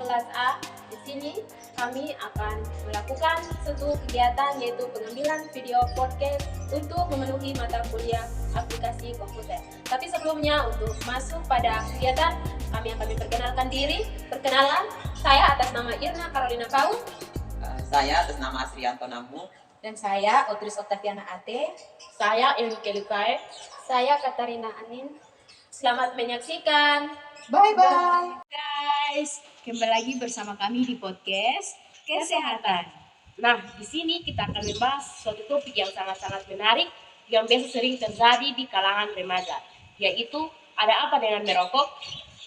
11A. Di sini kami akan melakukan suatu kegiatan yaitu pengambilan video podcast untuk memenuhi mata kuliah aplikasi komputer. Tapi sebelumnya untuk masuk pada kegiatan, kami akan memperkenalkan diri. Perkenalan, saya atas nama Irna Carolina Paul. Saya atas nama Asrianto Namu. Dan saya Otris Octaviana Ate. Saya Enrique Lucae. Saya Katarina Anin. Selamat menyaksikan. Bye-bye. Guys, kembali lagi bersama kami di podcast Kesehatan. Nah, di sini kita akan membahas suatu topik yang sangat-sangat menarik yang biasa sering terjadi di kalangan remaja, yaitu ada apa dengan merokok?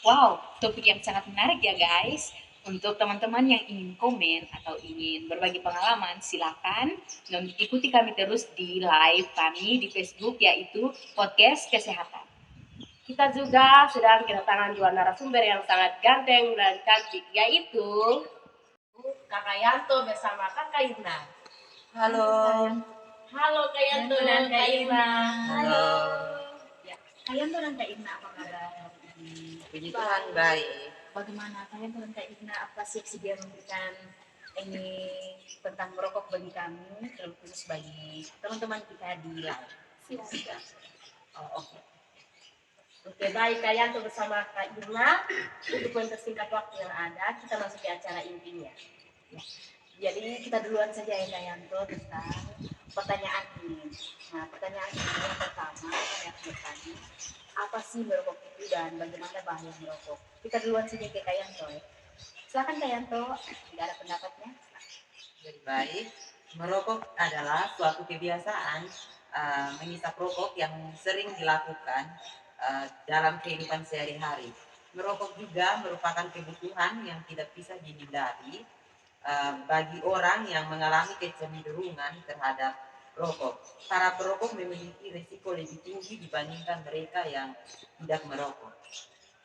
Wow, topik yang sangat menarik ya guys. Untuk teman-teman yang ingin komen atau ingin berbagi pengalaman, silakan dan ikuti kami terus di live kami di Facebook yaitu Podcast Kesehatan. Kita juga sedang kedatangan dua narasumber yang sangat ganteng dan cantik, yaitu Kakak Yanto bersama Kakak Irna. Halo. Halo Kak Yanto dan Kak Irna. Halo. Ya, Kak Yanto dan Kak Irna apa kabar? Puji Tuhan baik. Bagaimana Kak Yanto dan Kak Irna, apa sih dia memberikan ini tentang merokok bagi kami, terkhusus bagi teman-teman kita di live? Silakan. Oh, Oke, baik Kak Yanto bersama Kak Irna. Untuk mempersingkat waktu yang ada, kita masuk ke acara intinya. Ya. Jadi kita duluan saja ya Kak Yanto tentang pertanyaan ini. Nah, pertanyaan ini yang pertama yang bertanya, apa sih merokok itu dan bagaimana bahaya merokok? Kita duluan saja ke Kak Yanto ya. Silakan Kak Yanto, tidak ada pendapatnya. Jadi baik. Merokok adalah suatu kebiasaan mengisap rokok yang sering dilakukan dalam kehidupan sehari-hari. Merokok juga merupakan kebutuhan yang tidak bisa dihindari bagi orang yang mengalami kecenderungan terhadap rokok. Para perokok memiliki risiko lebih tinggi dibandingkan mereka yang tidak merokok.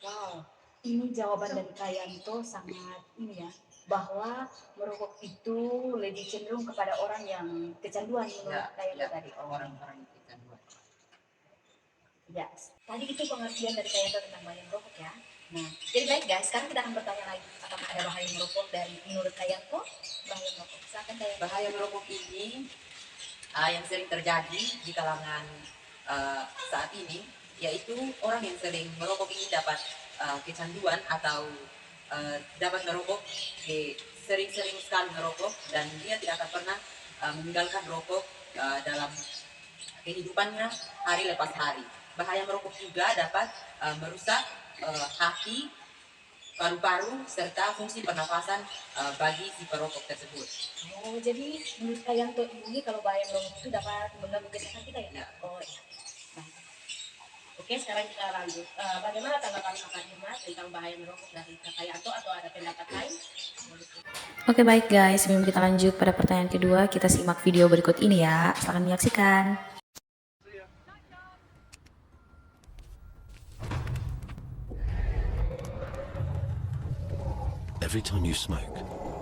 Wow, ini jawaban dari Kak Yanto sangat ini ya, bahwa merokok itu lebih cenderung kepada orang yang kecanduan menurut Kak Yanto tadi. Orang-orang yang kecanduan. Ya, tadi itu pengertian dari Kak Yanto tentang bahaya merokok ya. Nah, jadi baik guys, sekarang kita akan bertanya lagi, apakah ada bahaya merokok dari menurut Kak Yanto? Bahaya merokok, silakan Kak Yanto. Bahaya merokok ini yang sering terjadi di kalangan saat ini, yaitu orang yang sering merokok ini dapat kecanduan atau dapat merokok, sering-sering sekali merokok dan dia tidak akan pernah meninggalkan rokok dalam kehidupannya hari lepas hari. Bahaya merokok juga dapat merusak hati, paru-paru, serta fungsi pernafasan bagi si perokok tersebut. Oh, jadi menurut Kak Yanto ini kalau bahaya merokok itu dapat mengganggu kesehatan kita ya? Ya. Oh, ya. Nah. Oke, sekarang kita lanjut. Bagaimana tanggapan Kakak Irma tentang bahaya merokok dari Kakak Yanto atau ada pendapat lain? Oke baik guys, sebelum kita lanjut pada pertanyaan kedua, kita simak video berikut ini ya. Silahkan menyaksikan. Every time you smoke,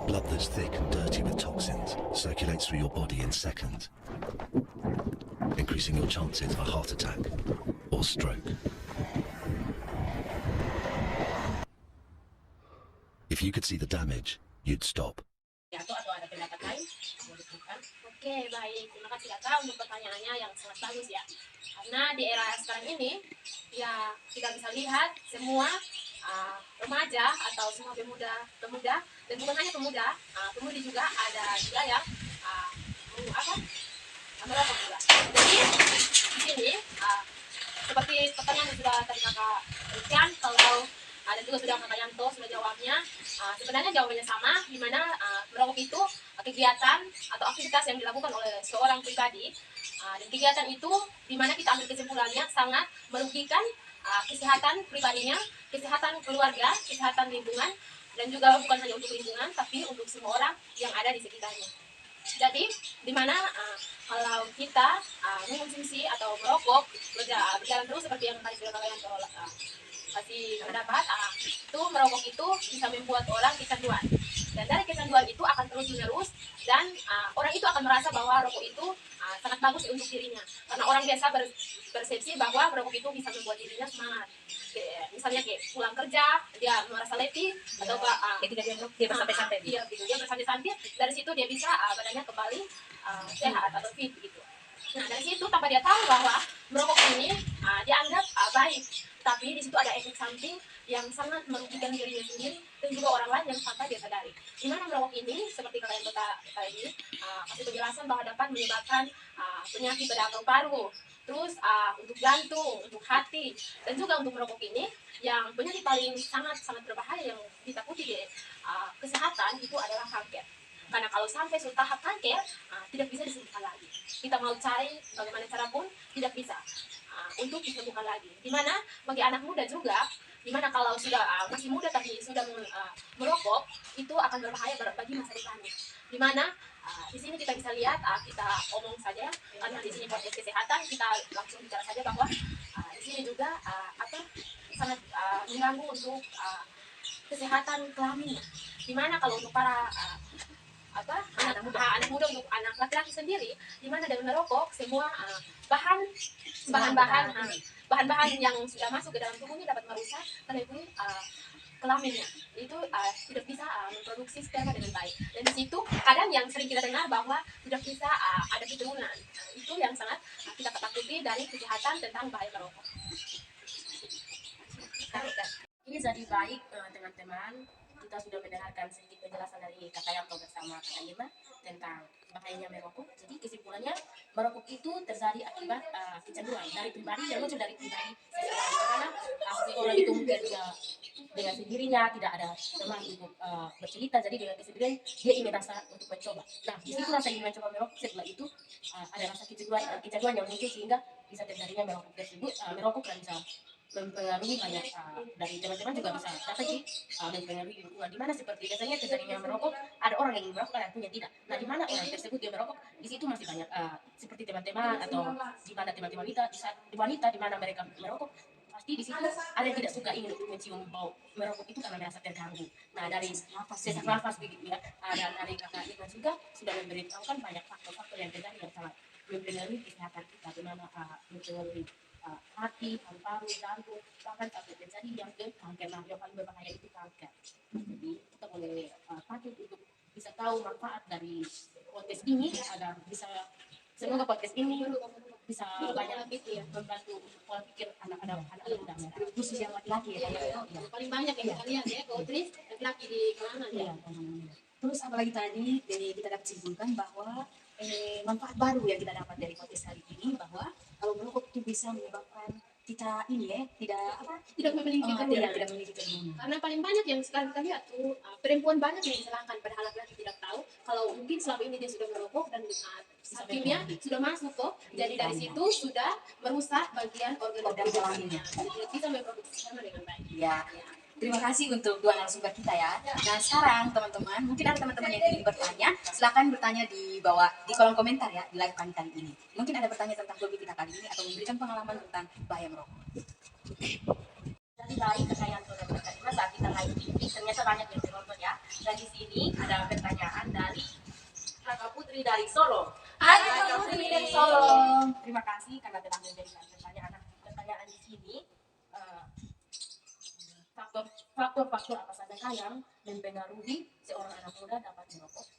blood that's thick and dirty with toxins circulates through your body in seconds, increasing your chances of a heart attack or stroke. If you could see the damage, you'd stop. Atau ada pendapat lain? Oke, baik. Terima kasih Kakak untuk pertanyaannya yang sangat bagus ya. Karena di era sekarang ini, ya kita bisa lihat semua remaja atau semua pemuda dan bukan hanya pemuda, pemudi juga ada juga yang merokok juga. Jadi di sini seperti pertanyaan yang sudah tadi Kakak berikan, kalau ada juga sudah Kakak Yanto sudah jawabnya. Sebenarnya jawabannya sama, di mana merokok itu kegiatan atau aktivitas yang dilakukan oleh seorang pribadi, dan kegiatan itu di mana kita ambil kesimpulannya sangat merugikan kesehatan pribadinya, kesehatan keluarga, kesehatan lingkungan, dan juga bukan hanya untuk lingkungan tapi untuk semua orang yang ada di sekitarnya. Jadi di mana kalau kita mengkonsumsi atau merokok berjalan terus seperti yang tadi sudah kalian kasih pendapat, itu merokok itu bisa membuat orang kecanduan, dan dari kecanduan itu akan terus menerus dan orang itu akan merasa bahwa rokok itu sangat bagus untuk dirinya, karena orang biasa bersepsi bahwa merokok itu bisa membuat dirinya semangat. misalnya kayak pulang kerja dia merasa letih atau dia bersantai-santai. iya gitu, dia bersantai-santai, dari situ dia bisa badannya kembali sehat atau fit gitu. Nah dari situ tanpa dia tahu bahwa merokok ini dia anggap baik, tapi di situ ada efek samping yang sangat merugikan dirinya sendiri dan juga orang lain yang tanpa dia sadari. Di mana merokok ini seperti kata yang ini kasih penjelasan bahwa dapat menyebabkan penyakit pada paru-paru, terus untuk jantung, untuk hati, dan juga untuk merokok ini yang penyakit paling sangat berbahaya yang ditakuti di kesehatan itu adalah kanker. Karena kalau sampai sudah tahap kanker, tidak bisa disembuhkan lagi. Kita mau cari bagaimana cara pun tidak bisa untuk disembuhkan lagi. Dimana bagi anak muda juga, dimana kalau sudah masih muda tapi sudah merokok, itu akan berbahaya bagi masa depannya. Dimana di sini kita bisa lihat, kita omong saja karena di sini podcast kesehatan, kita langsung bicara saja bahwa di sini juga sangat mengganggu untuk kesehatan kelaminnya. Dimana kalau untuk para anak muda untuk anak laki-laki sendiri, dimana dengan merokok semua bahan-bahan yang sudah masuk ke dalam tubuhnya dapat merusak terlebih kelaminnya, itu tidak bisa memproduksi sperma dengan baik. Dan di situ kadang yang sering kita dengar bahwa tidak bisa ada keturunan. Itu yang sangat kita takuti dari kesehatan tentang bahaya merokok. Ini jadi baik teman-teman, kita sudah mendengarkan sedikit penjelasan dari Kak Yanto bersama Kak Irna tentang bahayanya merokok. Jadi kesimpulannya, merokok itu terjadi akibat kecanduan dari pribadi dan muncul dari pribadi seseorang. Karena seseorang itu mungkin dengan sendirinya tidak ada teman untuk bercerita, jadi dengan kesendirian dia ingin rasa untuk mencoba. Nah, di situ rasa ingin mencoba merokok, setelah itu ada rasa kecanduan yang muncul sehingga bisa terjadinya merokok tersebut. Merokok kan bisa mempengaruhi banyak dari teman-teman juga bisa dapat mempengaruhi lingkungan, di mana seperti biasanya terjadinya merokok ada orang yang merokok ada yang tidak. Nah, di mana orang tersebut dia merokok, di situ masih banyak seperti teman-teman atau di mana teman-teman wanita di mana mereka merokok, pasti di situ ada yang tidak suka ingin untuk mencium bau merokok itu karena merasa terganggu. Nah, dari sesak nafas begitu ya, dan dari Kakak Irna juga sudah memberitahukan banyak faktor-faktor yang terjadi yang sangat mempengaruhi kesehatan kita, di mana mempengaruhi hati, paru-paru, jantung, bahkan sampai terjadi yang ke kanker. Nah, yang paling berbahaya itu kanker. Jadi kita boleh patut untuk bisa tahu manfaat dari podcast ini agar bisa, semoga podcast ini bisa banyak membantu pola pikir anak-anak muda, khusus yang laki-laki ya. Paling banyak yang kita lihat ya, kontris laki-laki di kalangan ya. Terus apalagi tadi kita dapat simpulkan bahwa manfaat baru yang kita dapat dari podcast hari ini, bahwa kalau merokok itu bisa menyebabkan kita tidak memiliki keturunan. Karena paling banyak yang sekarang kita lihat tuh perempuan banyak yang disalahkan, padahal laki-laki tidak tahu kalau mungkin selama ini dia sudah merokok dan kimia sudah masuk kok, jadi dari situ sudah merusak bagian organ kelaminnya, jadi tidak bisa memproduksi sperma dengan baik. Ya. Terima kasih untuk dua narasumber kita ya. Nah, sekarang teman-teman, mungkin ada teman-teman yang ingin bertanya, silakan bertanya di bawah di kolom komentar ya di live kami kali ini. Mungkin ada bertanya tentang topik kita kali ini atau memberikan pengalaman tentang bahaya merokok. Jadi baik kekayaan karena saat kita live ini ternyata banyak yang menonton ya. Dan di sini ada pertanyaan dari Kakak Putri dari Solo. Hai Kakak Putri dari Solo. Terima kasih karena telah memberikan pertanyaan di sini. Faktor-faktor apa saja yang mempengaruhi seorang anak muda dapat merokok.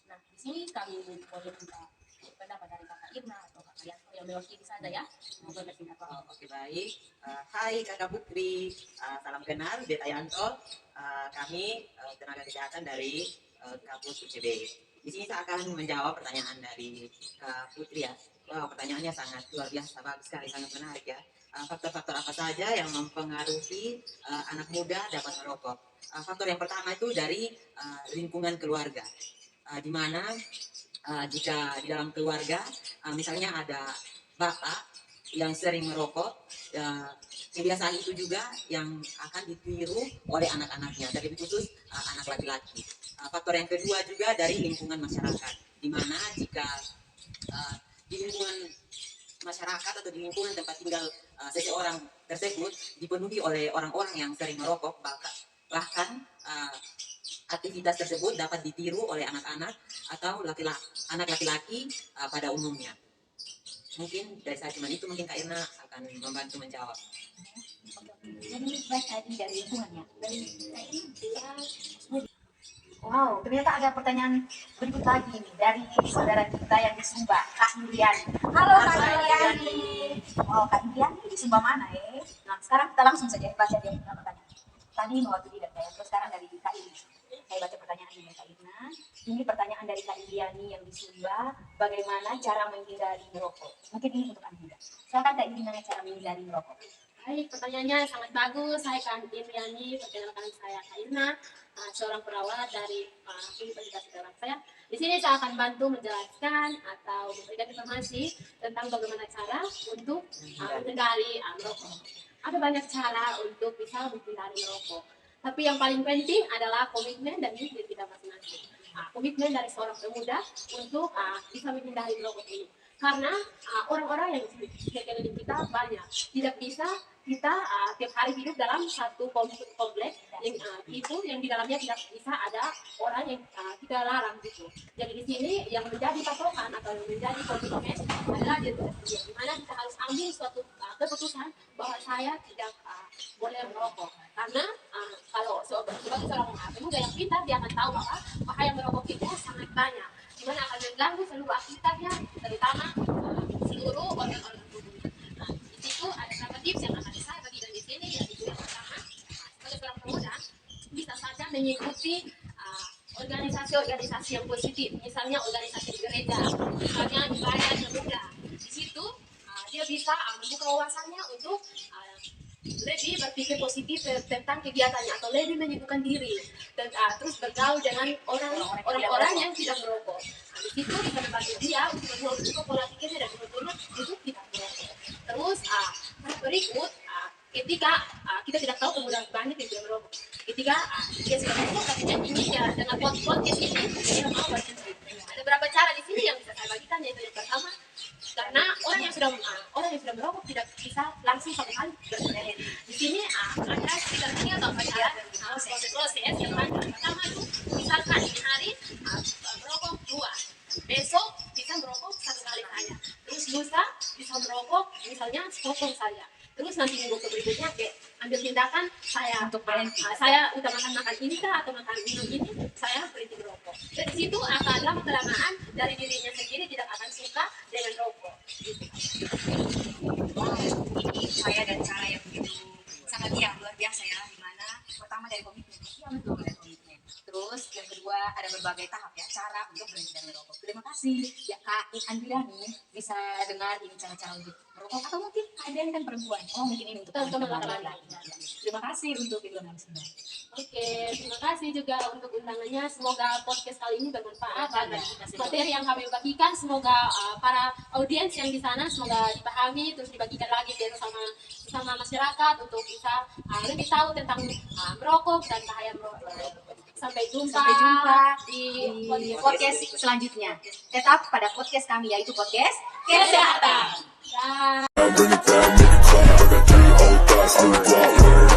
Nah, di sini kami boleh minta pendapat dari Kakak Irna atau Kakak Yanto yang mewakili saja ya. Oke, baik. Hai Kakak Putri, salam kenal, Beta Yanto. Kami tenaga kesehatan dari kampus UCB. Di sini saya akan menjawab pertanyaan dari Kak Putri ya. Wow, pertanyaannya sangat luar biasa, bagus sekali, sangat menarik ya. Faktor-faktor apa saja yang mempengaruhi anak muda dapat merokok? Faktor yang pertama itu dari lingkungan keluarga, di mana jika di dalam keluarga misalnya ada bapak yang sering merokok, kebiasaan itu juga yang akan ditiru oleh anak-anaknya, terlebih khusus anak laki-laki. Faktor yang kedua juga dari lingkungan masyarakat, di mana jika di lingkungan masyarakat atau di lingkungan tempat tinggal seseorang tersebut dipenuhi oleh orang-orang yang sering merokok, bahkan aktivitas tersebut dapat ditiru oleh anak-anak atau anak laki-laki pada umumnya. Mungkin dari saya cuma itu, mungkin Kak Irna akan membantu menjawab. Jadi baik tadi dari lingkungannya. Dari wow, ternyata ada pertanyaan berikut lagi nih dari saudara kita yang di Sumba, Kak Iliani. Halo Kak Iliani. Wow, Kak Iliani di Sumba mana ya? Nah, sekarang kita langsung saja baca dia punya pertanyaan. Tadi mewakili dari saya, terus sekarang dari Kak Ili. Saya baca pertanyaan ini Kak Irna. Ini pertanyaan dari Kak Iliani yang di Sumba. Bagaimana cara menghindari merokok? Mungkin ini untuk Anda. Silakan Kak Iliani cara menghindari merokok. Baik, pertanyaannya sangat bagus. Saya Kak Iriani, perkenalkan saya Kak Irna, seorang perawat dari Universitas Sejarah saya. Di sini saya akan bantu menjelaskan atau memberikan informasi tentang bagaimana cara untuk menghindari merokok. Ada banyak cara untuk bisa menghindari merokok. Tapi yang paling penting adalah komitmen dan diri kita masing-masing. Komitmen dari seorang pemuda untuk bisa menghindari merokok ini. Karena orang-orang yang di sekeliling kita banyak, tidak bisa kita tiap hari hidup dalam satu kompleks yang itu yang di dalamnya tidak bisa ada orang yang kita larang gitu. Jadi di sini yang menjadi patokan atau yang menjadi komitmen adalah diri kita sendiri. Di mana kita harus ambil suatu keputusan bahwa saya tidak boleh merokok. Karena kalau sebagai seorang pemuda yang pintar, dia akan tahu bahwa bahaya merokok itu sangat banyak. Di mana akan mengganggu seluruh aktivitasnya, terutama seluruh organ-organ tubuh. Nah, di situ ada beberapa tips yang akan saya bagikan di sini. Yaitu yang pertama, sebagai seorang pemuda bisa saja mengikuti organisasi-organisasi yang positif, misalnya organisasi gereja, misalnya ibadah pemuda. Di situ dia bisa membuka wawasannya untuk lebih berpikir positif tentang kegiatannya atau lebih menyibukkan diri dan terus bergaul dengan orang-orang yang tidak merokok. Di situ bisa membantu dia untuk membuka pola pikirnya dan betul-betul untuk tidak merokok. Terus berikut ketika kita tidak tahu pemuda banyak yang tidak merokok. Ketika dia sudah merokok tapi dia ingin ya dengan podcast ini dia mau berhenti. Ada beberapa cara di sini yang bisa saya bagikan, yaitu yang pertama, karena orang yang sudah merokok tidak bisa langsung satu kali berhenti. Di sini ada sekitar 3 atau 4 cara proses yang pertama itu misalkan ini hari merokok 2, besok bisa merokok 1 kali saja, terus lusa bisa merokok misalnya sepotong saja, terus nanti minggu berikutnya ambil tindakan saya untuk berhenti. Saya utamakan makan ini atau makan minum ini, saya berhenti merokok. Dan di situ akan lama-kelamaan dari dirinya sendiri tidak akan suka dengan rokok. Wow, ini saya dan cara yang begitu sangat luar biasa ya. Dimana pertama dari komitmen, betul dari komitmen. Terus yang kedua ada berbagai tahap ya cara untuk berhenti dari merokok. Terima kasih ya Kak Andriani bisa dengar ini cara-cara untuk merokok, atau mungkin Kak Andriani kan perempuan. Oh mungkin ini untuk teman-teman laki-laki. Terima kasih untuk itu narasumber. Oke, terima kasih juga untuk undangannya. Semoga podcast kali ini bermanfaat dan materi yang kami bagikan semoga para audiens yang di sana semoga dipahami terus dibagikan lagi ke sama masyarakat untuk bisa lebih tahu tentang merokok dan bahaya merokok. Sampai jumpa di podcast selanjutnya. Tetap pada podcast kami yaitu podcast kesehatan. Bring it down, make it clap, bring it down, old fast, new Broadway.